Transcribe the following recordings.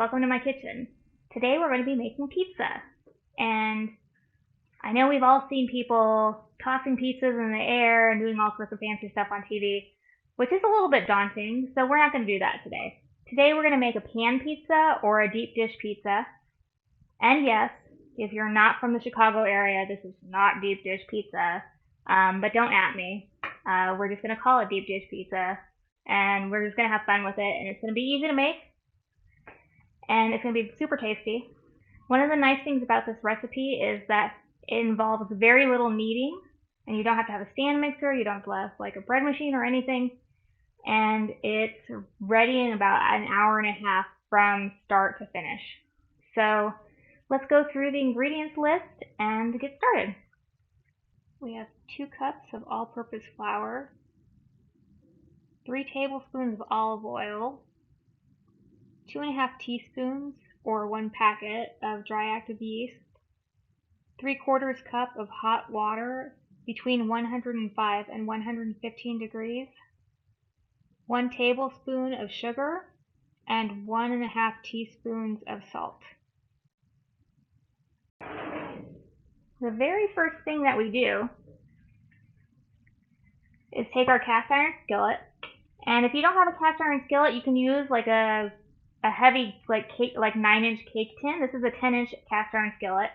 welcome to my kitchen. Today we're going to be making pizza. And I know we've all seen people tossing pizzas in the air and doing all sorts of fancy stuff on TV, which is a little bit daunting, so we're not going to do that today. Today we're going to make a pan pizza or a deep dish pizza. And yes, if you're not from the Chicago area, this is not deep dish pizza, but don't at me. We're just going to call it deep dish pizza, and we're just going to have fun with it, and it's going to be easy to make, and it's going to be super tasty. One of the nice things about this recipe is that it involves very little kneading, and you don't have to have a stand mixer, you don't have to have like a bread machine or anything, and it's ready in about an hour and a half from start to finish. So let's go through the ingredients list and get started. We have 2 cups of all-purpose flour, 3 tablespoons of olive oil, 2½ teaspoons or 1 packet of dry active yeast, 3/4 cup of hot water between 105 and 115 degrees, 1 tablespoon of sugar, and 1½ teaspoons of salt. The very first thing that we do is take our cast iron skillet, and if you don't have a cast iron skillet, you can use like a heavy like 9-inch cake tin. This is a 10-inch cast iron skillet,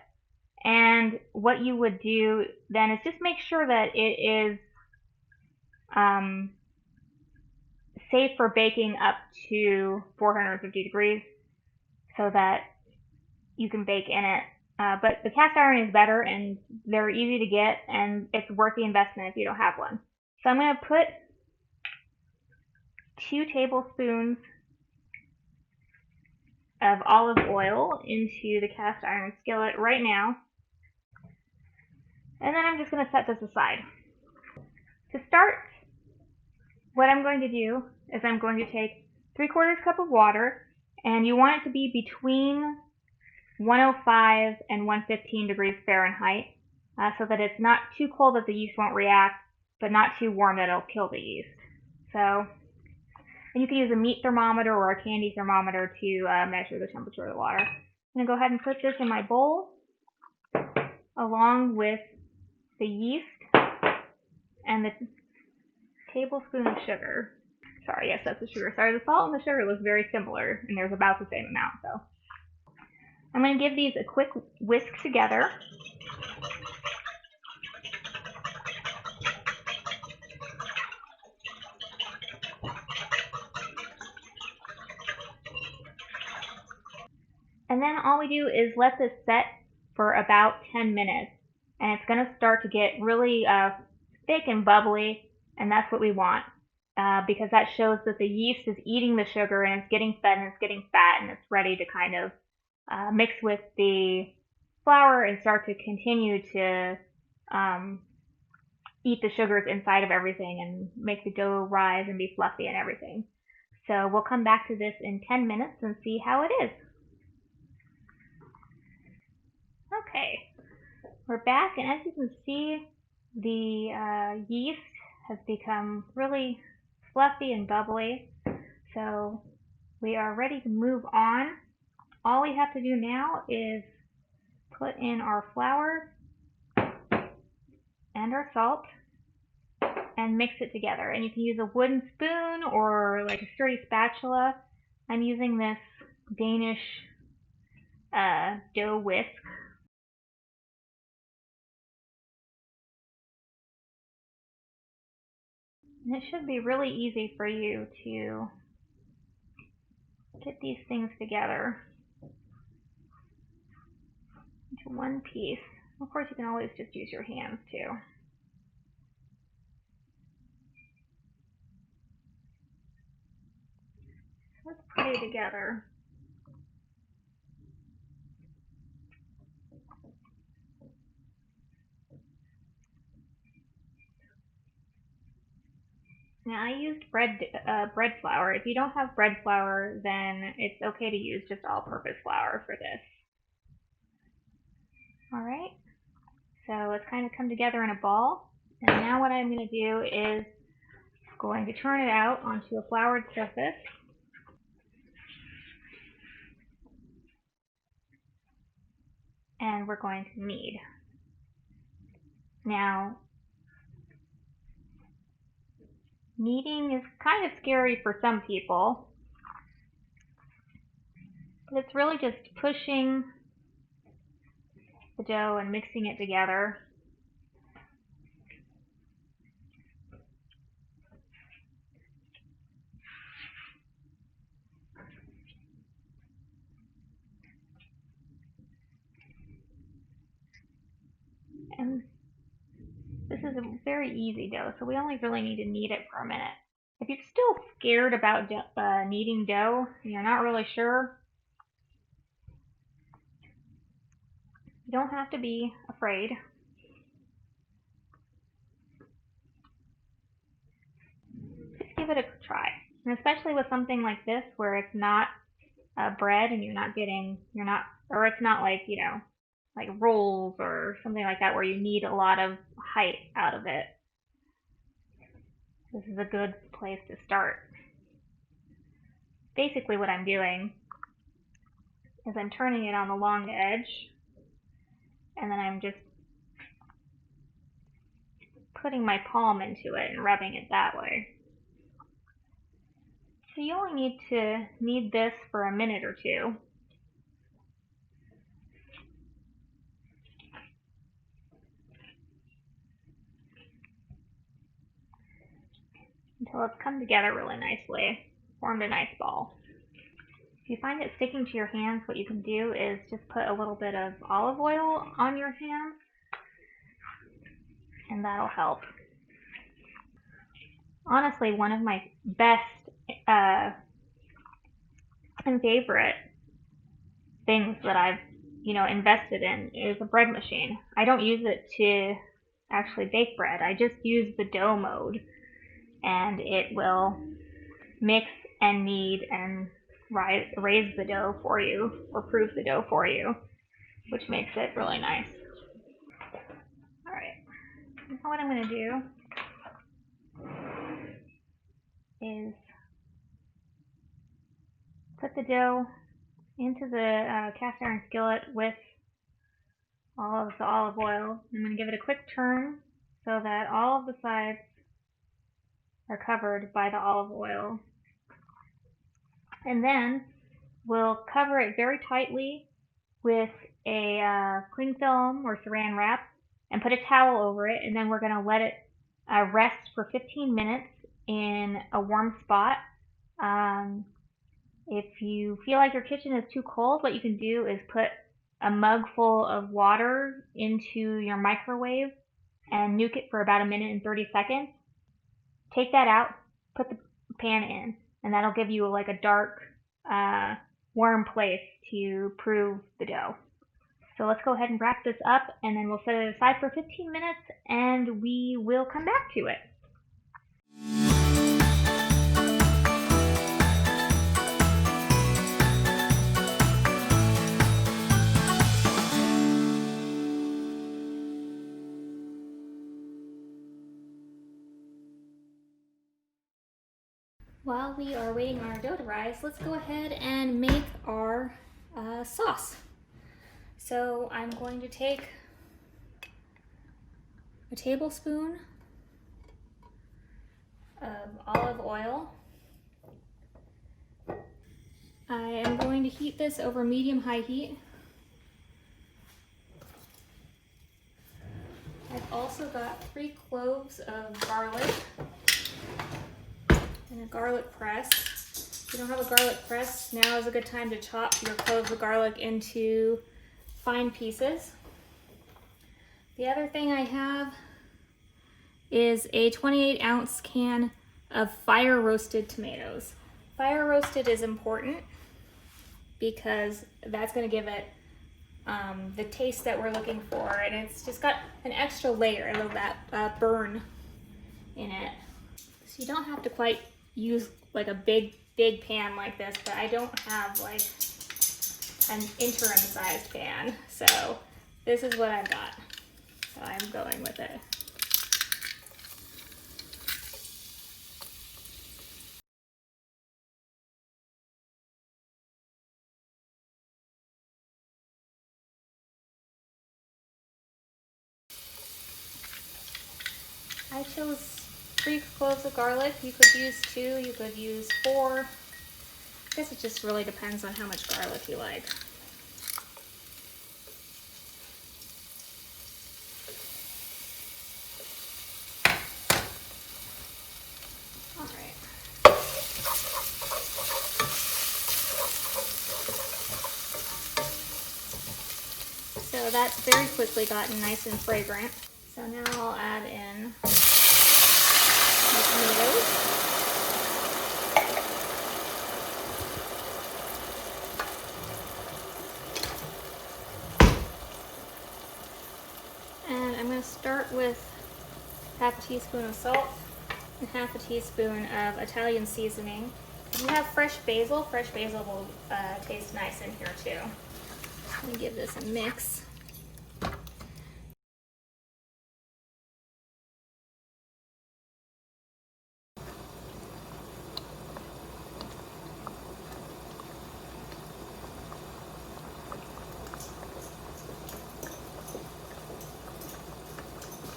and what you would do then is just make sure that it is safe for baking up to 450 degrees so that you can bake in it. But the cast iron is better, and they're easy to get, and it's worth the investment if you don't have one. So I'm going to put 2 tablespoons of olive oil into the cast iron skillet right now, and then I'm just going to set this aside. To start, what I'm going to do is I'm going to take 3/4 cup of water, and you want it to be between 105 and 115 degrees Fahrenheit, so that it's not too cold that the yeast won't react, but not too warm that it'll kill the yeast. So, and you can use a meat thermometer or a candy thermometer to measure the temperature of the water. I'm going to go ahead and put this in my bowl along with the yeast and the tablespoon of sugar. Sorry, yes, that's the sugar. Sorry, the salt and the sugar look very similar, and there's about the same amount, so. I'm going to give these a quick whisk together. And then all we do is let this set for about 10 minutes. And it's going to start to get really thick and bubbly, and that's what we want. Because that shows that the yeast is eating the sugar, and it's getting fed, and it's getting fat, and it's ready to kind of mix with the flour and start to continue to eat the sugars inside of everything and make the dough rise and be fluffy and everything. So we'll come back to this in 10 minutes and see how it is. Okay, we're back, and as you can see, the yeast has become really fluffy and bubbly, so we are ready to move on. All we have to do now is put in our flour and our salt and mix it together. And you can use a wooden spoon or like a sturdy spatula. I'm using this Danish dough whisk. And it should be really easy for you to get these things together into one piece. Of course, you can always just use your hands too. Let's put it together. Now, I used bread flour. If you don't have bread flour, then it's okay to use just all-purpose flour for this. All right, so it's kind of come together in a ball. And now what I'm going to do is going to turn it out onto a floured surface. we're going to knead. Now, kneading is kind of scary for some people, but it's really just pushing the dough and mixing it together. And this is a very easy dough, so we only really need to knead it for a minute. If you're still scared about kneading dough and you're not really sure, you don't have to be afraid. Just give it a try. And especially with something like this where it's not bread and it's not like, like rolls or something like that where you need a lot of height out of it. This is a good place to start. Basically what I'm doing is I'm turning it on the long edge, and then I'm just putting my palm into it and rubbing it that way. So you only need to knead this for a minute or two. Until it's come together really nicely, formed a nice ball. If you find it sticking to your hands, what you can do is just put a little bit of olive oil on your hands, and that'll help. Honestly, one of my best and favorite things that I've invested in is a bread machine. I don't use it to actually bake bread. I just use the dough mode, and it will mix and knead and raise the dough for you, or proof the dough for you, which makes it really nice. Alright, now what I'm going to do is put the dough into the cast iron skillet with all of the olive oil. I'm going to give it a quick turn so that all of the sides are covered by the olive oil. And then we'll cover it very tightly with a cling film or saran wrap and put a towel over it, and then we're going to let it rest for 15 minutes in a warm spot. If you feel like your kitchen is too cold, what you can do is put a mug full of water into your microwave and nuke it for about 1:30. Take that out, put the pan in, and that'll give you like a dark, warm place to prove the dough. So let's go ahead and wrap this up, and then we'll set it aside for 15 minutes, and we will come back to it. While we are waiting on our dough to rise, let's go ahead and make our sauce. So I'm going to take a tablespoon of olive oil. I am going to heat this over medium-high heat. I've also got 3 cloves of garlic and a garlic press. If you don't have a garlic press, now is a good time to chop your cloves of garlic into fine pieces. The other thing I have is a 28-ounce can of fire roasted tomatoes. Fire roasted is important because that's going to give it the taste that we're looking for, and it's just got an extra layer of that burn in it. So you don't have to quite use like a big pan like this, but I don't have like an interim sized pan, so this is what I've got. So I'm going with it. I chose 3 cloves of garlic. You could use 2, you could use 4. I guess it just really depends on how much garlic you like. Alright. So that's very quickly gotten nice and fragrant. So now I'll add in the tomatoes. And I'm going to start with half a teaspoon of salt and half a teaspoon of Italian seasoning. If you have fresh basil will taste nice in here too. Let me give this a mix.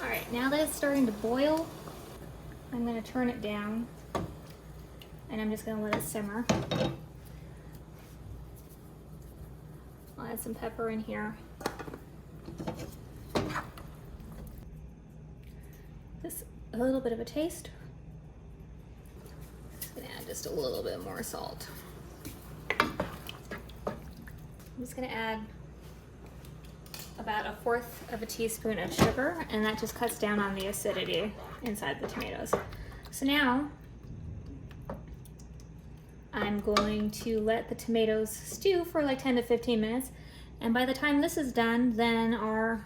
Alright, now that it's starting to boil, I'm going to turn it down and I'm just going to let it simmer. I'll add some pepper in here. Just a little bit of a taste. Just going to add just a little bit more salt. I'm just going to add about 1/4 of a teaspoon of sugar, and that just cuts down on the acidity inside the tomatoes. So now I'm going to let the tomatoes stew for like 10 to 15 minutes, and by the time this is done, then our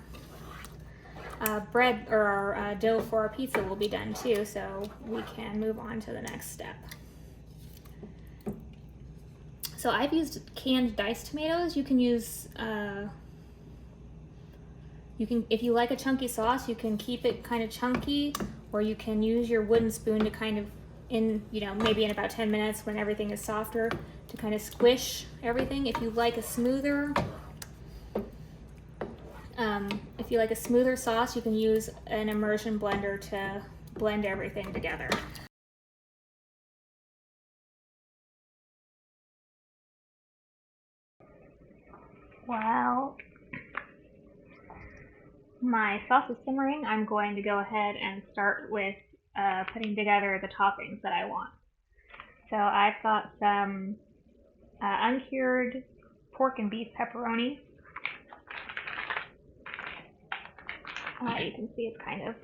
bread or our dough for our pizza will be done too, so we can move on to the next step. So I've used canned diced tomatoes. You can use if you like a chunky sauce, you can keep it kind of chunky, or you can use your wooden spoon to kind of, maybe in about 10 minutes when everything is softer, to kind of squish everything. If you like a smoother sauce, you can use an immersion blender to blend everything together. While my sauce is simmering, I'm going to go ahead and start with putting together the toppings that I want. So I've got some uncured pork and beef pepperoni. You can see it's kind of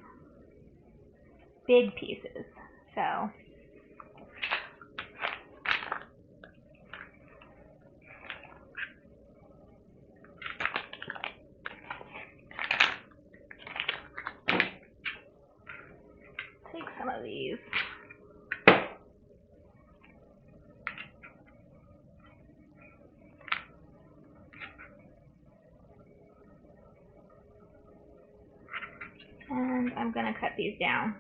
big pieces. So take some of these. And I'm going to cut these down.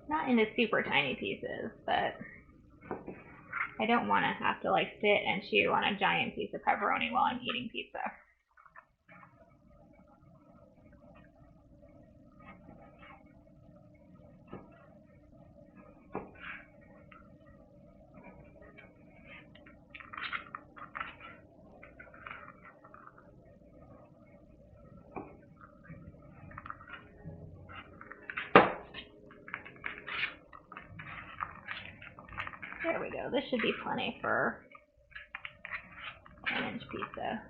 Not into super tiny pieces, but I don't want to have to sit and chew on a giant piece of pepperoni while I'm eating pizza. There we go. This should be plenty for an 1-inch pizza.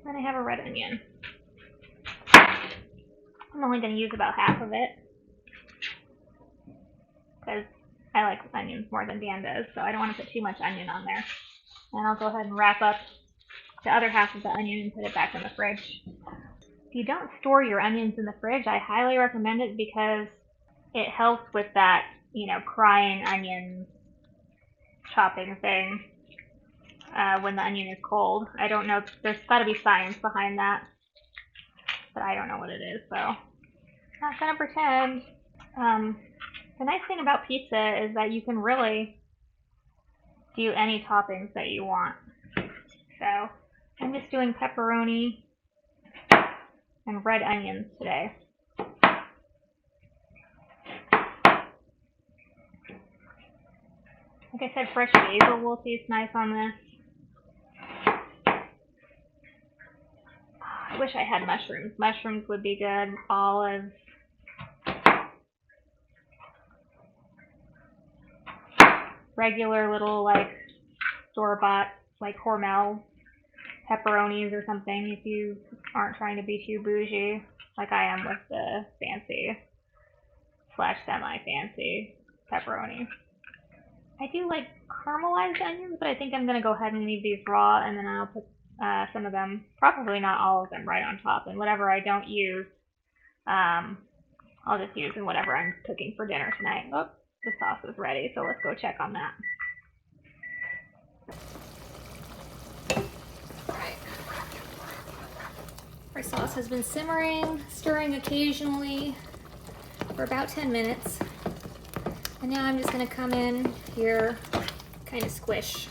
Then I have a red onion. I'm only going to use about half of it, because I like onions more than Dan does, so I don't want to put too much onion on there. And I'll go ahead and wrap up the other half of the onion and put it back in the fridge. If you don't store your onions in the fridge, I highly recommend it, because it helps with that, crying onions chopping thing. when the onion is cold. I don't know, there's got to be science behind that, but I don't know what it is, so not gonna pretend. The nice thing about pizza is that you can really do any toppings that you want. So I'm just doing pepperoni and red onions today. Like I said, fresh basil will taste nice on this. I wish I had mushrooms. Mushrooms would be good. Olives. Regular little, like, store-bought, like Hormel pepperonis or something if you aren't trying to be too bougie, like I am with the fancy / semi-fancy pepperoni. I do like caramelized onions, but I think I'm going to go ahead and leave these raw, and then I'll put some of them, probably not all of them, right on top. And whatever I don't use, I'll just use in whatever I'm cooking for dinner tonight. Oh, the sauce is ready, so let's go check on that. Alright. Our sauce has been simmering, stirring occasionally for about 10 minutes. And now I'm just going to come in here, kind of squish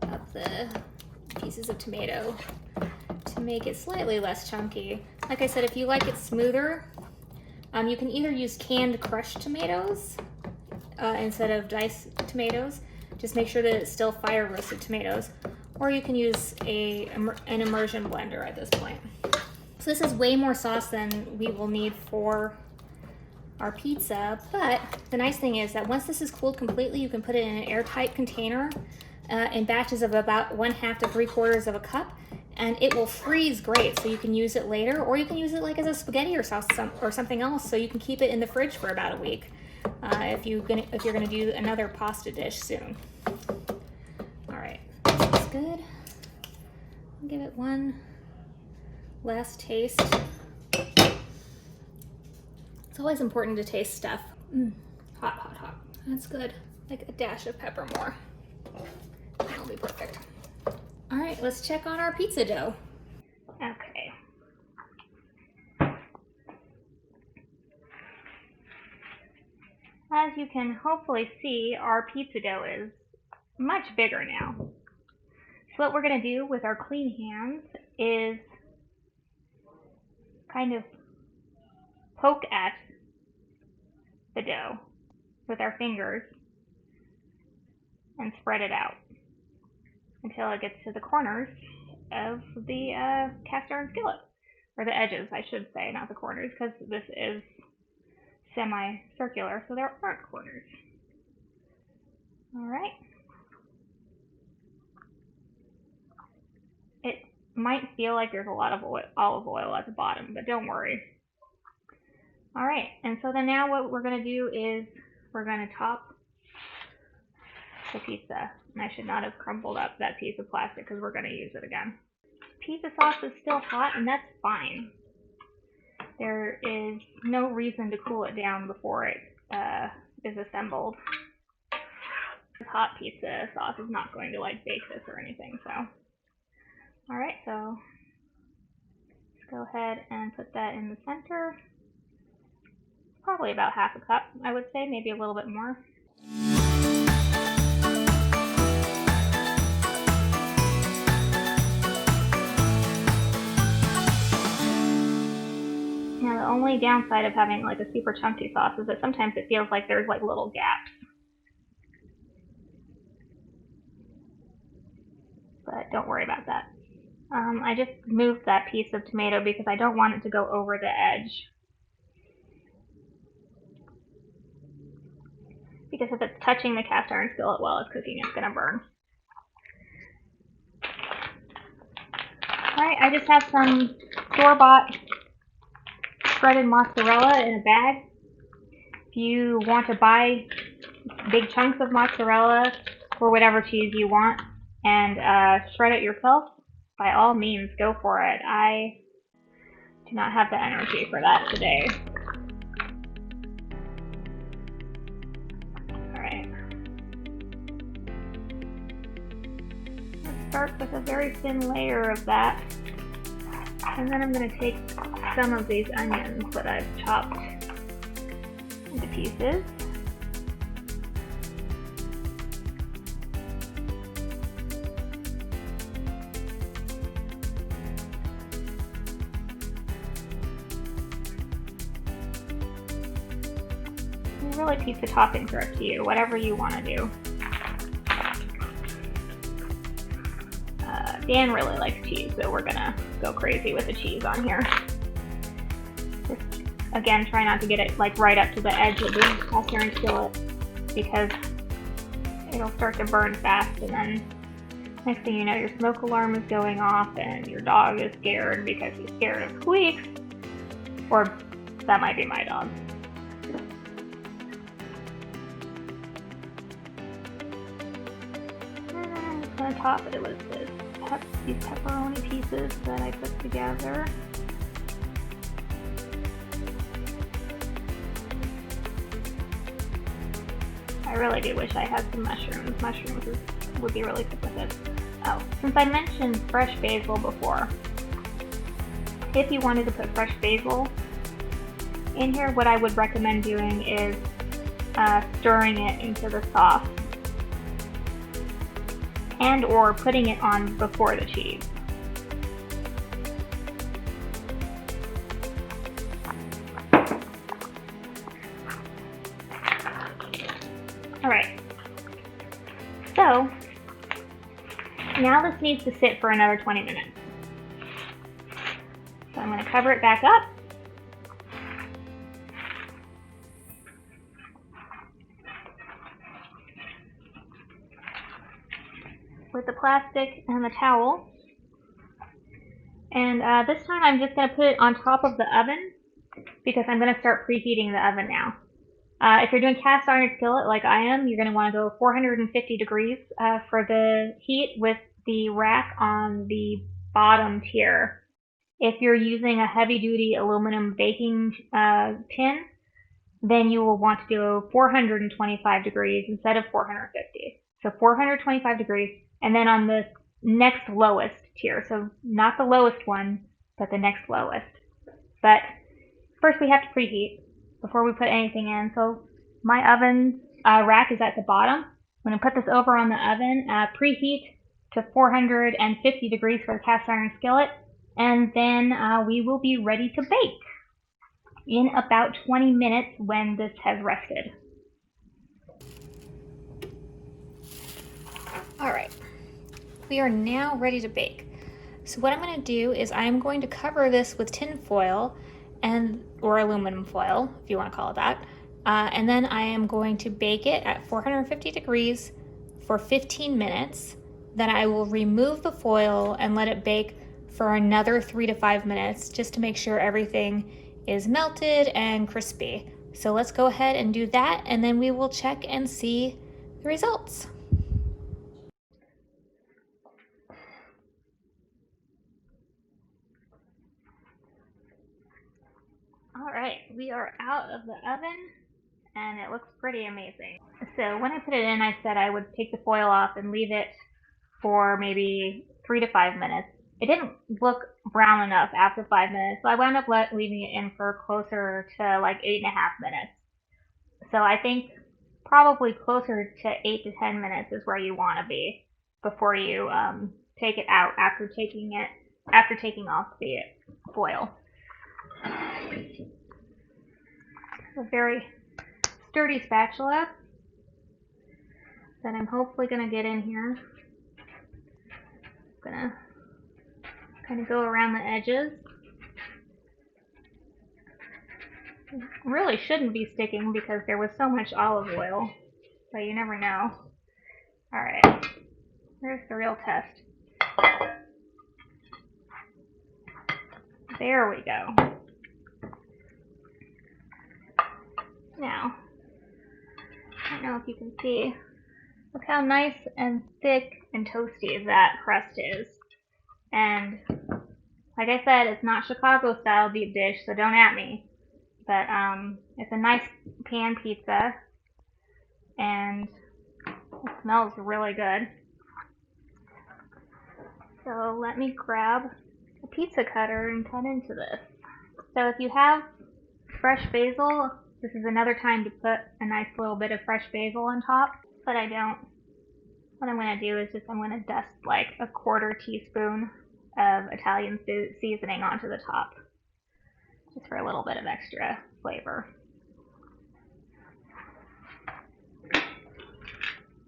up the pieces of tomato to make it slightly less chunky. Like I said, if you like it smoother, you can either use canned crushed tomatoes instead of diced tomatoes. Just make sure that it's still fire roasted tomatoes. Or you can use an immersion blender at this point. So this is way more sauce than we will need for our pizza, but the nice thing is that once this is cooled completely, you can put it in an airtight container in batches of about 1/2 to 3/4 of a cup, and it will freeze great, so you can use it later, or you can use it like as a spaghetti or sauce or something else, so you can keep it in the fridge for about a week if you're gonna do another pasta dish soon. All right, that's good. I'll give it one last taste. It's always important to taste stuff. Hot, hot, hot. That's good. Like a dash of pepper more. That'll be perfect. All right, let's check on our pizza dough. Okay. As you can hopefully see, our pizza dough is much bigger now. So what we're gonna do with our clean hands is kind of poke at the dough with our fingers and spread it out until it gets to the corners of the cast iron skillet, or the edges, I should say, not the corners, because this is semi-circular, so there aren't corners. All right. It might feel like there's a lot of olive oil at the bottom, but don't worry. All right, and so then now what we're going to do is we're going to top the pizza. And I should not have crumpled up that piece of plastic because we're going to use it again. Pizza sauce is still hot, and that's fine. There is no reason to cool it down before it is assembled. Hot pizza sauce is not going to like bake this or anything, so. All right, so let's go ahead and put that in the center. Probably about 1/2 cup, I would say, maybe a little bit more. Now the only downside of having like a super chunky sauce is that sometimes it feels like there's like little gaps. But don't worry about that. I just moved that piece of tomato because I don't want it to go over the edge. Because if it's touching the cast iron skillet while it's cooking, it's going to burn. Alright, I just have some store-bought shredded mozzarella in a bag. If you want to buy big chunks of mozzarella or whatever cheese you want and shred it yourself, by all means, go for it. I do not have the energy for that today. Alright, start with a very thin layer of that. And then I'm going to take some of these onions that I've chopped into pieces. And really, pizza toppings are up to you, whatever you want to do. Dan really likes cheese, so we're gonna go crazy with the cheese on here. Just, again, try not to get it like right up to the edge of the cast iron skillet, because it'll start to burn fast, and then next thing you know, your smoke alarm is going off and your dog is scared because he's scared of squeaks. Or that might be my dog. And then I'm just gonna top it with these pepperoni pieces that I put together. I really do wish I had some mushrooms. Mushrooms would be really good with it. Oh, since I mentioned fresh basil before, if you wanted to put fresh basil in here, what I would recommend doing is stirring it into the sauce and or putting it on before the cheese. Alright, so now this needs to sit for another 20 minutes. So I'm going to cover it back up. With the plastic and the towel. And this time I'm just going to put it on top of the oven because I'm going to start preheating the oven now. If you're doing cast iron skillet like I am, you're going to want to go 450 degrees for the heat with the rack on the bottom tier. If you're using a heavy-duty aluminum baking tin, then you will want to go 425 degrees instead of 450. So 425 degrees, and then on the next lowest tier, so not the lowest one, but the next lowest. But first we have to preheat before we put anything in. So my oven rack is at the bottom. I'm going to put this over on the oven, preheat to 450 degrees for the cast iron skillet, and then we will be ready to bake in about 20 minutes when this has rested. Alright, we are now ready to bake. So what I'm going to do is I'm going to cover this with tin foil or aluminum foil, if you want to call it that, and then I am going to bake it at 450 degrees for 15 minutes. Then I will remove the foil and let it bake for another 3 to 5 minutes just to make sure everything is melted and crispy. So let's go ahead and do that, and then we will check and see the results. Alright, we are out of the oven and it looks pretty amazing. So when I put it in, I said I would take the foil off and leave it for maybe 3 to 5 minutes. It didn't look brown enough after 5 minutes, so I wound up leaving it in for closer to like 8.5 minutes. So I think probably closer to 8 to 10 minutes is where you want to be before you take it out after taking off the foil. A very sturdy spatula that I'm hopefully going to get in here. I'm going to kind of go around the edges. It really shouldn't be sticking because there was so much olive oil, but you never know. Alright, here's the real test. There we go. Now, I don't know if you can see, look how nice and thick and toasty that crust is. And like I said, it's not Chicago style deep dish, so don't at me. But it's a nice pan pizza, and it smells really good. So let me grab a pizza cutter and cut into this. So if you have fresh basil, this is another time to put a nice little bit of fresh basil on top, but I don't. What I'm going to do is I'm going to dust like a quarter teaspoon of Italian seasoning onto the top, just for a little bit of extra flavor.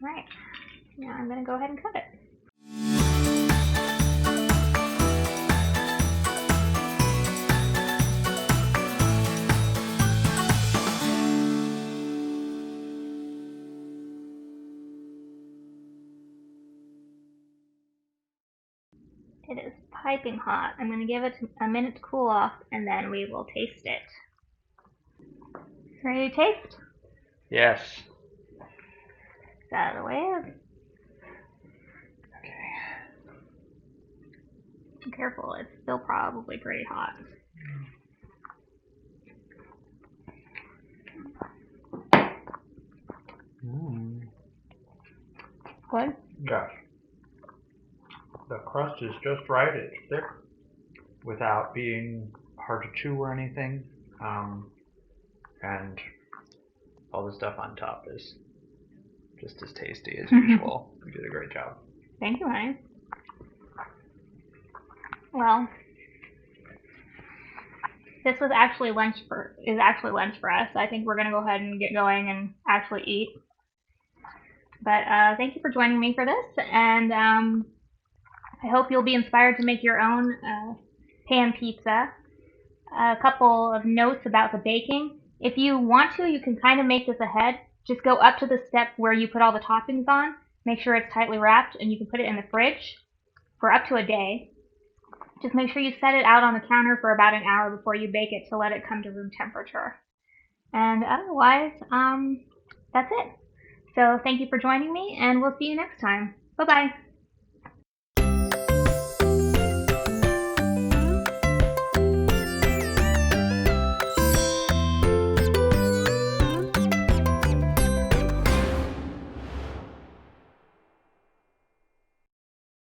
Alright, now I'm going to go ahead and cut it. It is piping hot. I'm going to give it a minute to cool off, and then we will taste it. Ready to taste? Yes. It's out of the way. Okay. Be careful, it's still probably pretty hot. Good? Yeah. The crust is just right. It's thick without being hard to chew or anything. And all the stuff on top is just as tasty as usual. You did a great job. Thank you, honey. Well, this was actually lunch for us. I think we're gonna go ahead and get going and actually eat. But thank you for joining me for this, and I hope you'll be inspired to make your own pan pizza. A couple of notes about the baking. If you want to, you can kind of make this ahead. Just go up to the step where you put all the toppings on. Make sure it's tightly wrapped, and you can put it in the fridge for up to a day. Just make sure you set it out on the counter for about an hour before you bake it to let it come to room temperature. And otherwise, that's it. So thank you for joining me, and we'll see you next time. Bye-bye.